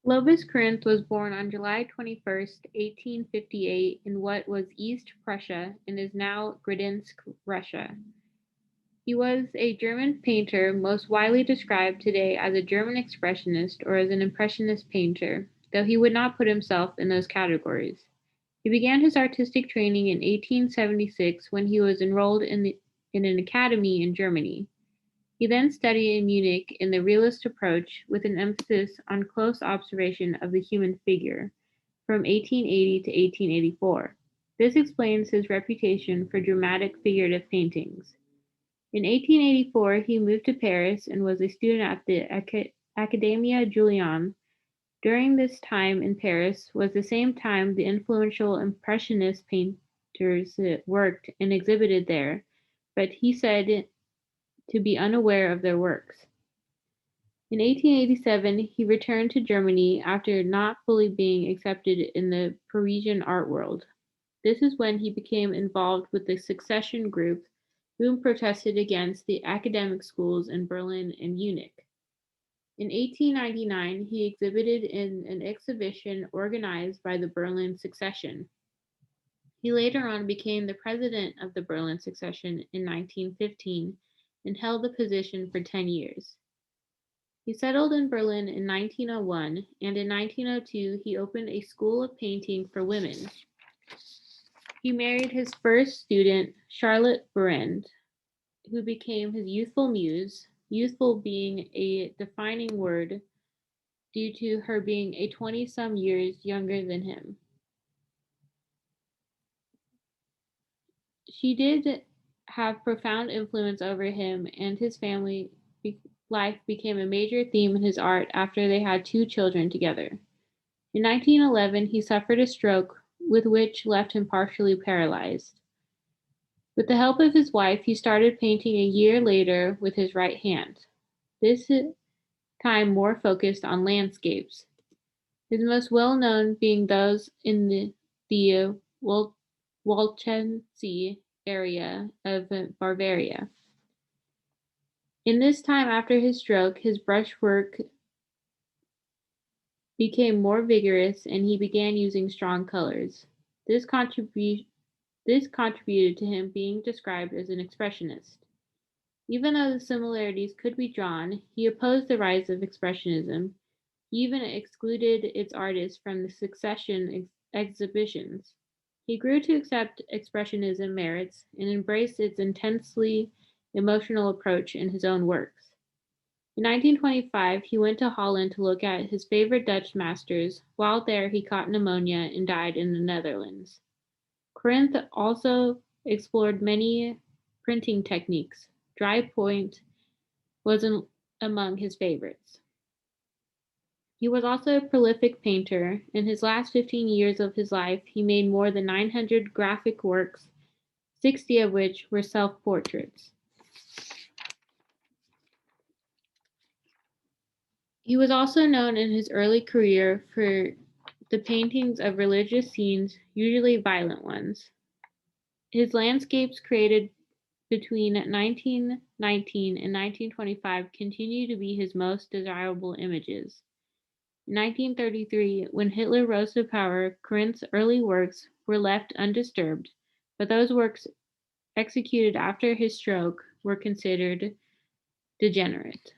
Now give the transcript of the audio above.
Lovis Corinth was born on July 21st, 1858, in what was East Prussia and is now Gdansk, Russia. He was a German painter, most widely described today as a German expressionist or as an impressionist painter, though he would not put himself in those categories. He began his artistic training in 1876 when he was enrolled in an academy in Germany. He then studied in Munich in the realist approach with an emphasis on close observation of the human figure from 1880 to 1884. This explains his reputation for dramatic figurative paintings. In 1884, he moved to Paris and was a student at the Academia Julian. During this time in Paris was the same time the influential Impressionist painters worked and exhibited there, but he said to be unaware of their works. In 1887, he returned to Germany after not fully being accepted in the Parisian art world. This is when he became involved with the Secession group, whom protested against the academic schools in Berlin and Munich. In 1899, he exhibited in an exhibition organized by the Berlin Secession. He later on became the president of the Berlin Secession in 1915 and held the position for 10 years. He settled in Berlin in 1901, and in 1902 he opened a school of painting for women. He married his first student, Charlotte Brand, who became his youthful muse, youthful being a defining word due to her being a 20-some years younger than him. She did have profound influence over him, and his family life became a major theme in his art after they had two children together. In 1911, he suffered a stroke, with which left him partially paralyzed. With the help of his wife, he started painting a year later with his right hand, this time more focused on landscapes, his most well known being those in the Walchensee area of Bavaria. In this time after his stroke, his brushwork became more vigorous and he began using strong colors. This, this contributed to him being described as an expressionist. Even though the similarities could be drawn, he opposed the rise of expressionism. He even excluded its artists from the Secession exhibitions. He grew to accept expressionism merits and embraced its intensely emotional approach in his own works. In 1925, he went to Holland to look at his favorite Dutch masters. While there, he caught pneumonia and died in the Netherlands. Corinth also explored many printing techniques. Dry point was among his favorites. He was also a prolific painter. In his last 15 years of his life, he made more than 900 graphic works, 60 of which were self-portraits. He was also known in his early career for the paintings of religious scenes, usually violent ones. His landscapes created between 1919 and 1925 continue to be his most desirable images. In 1933, when Hitler rose to power, Corinth's early works were left undisturbed, but those works executed after his stroke were considered degenerate.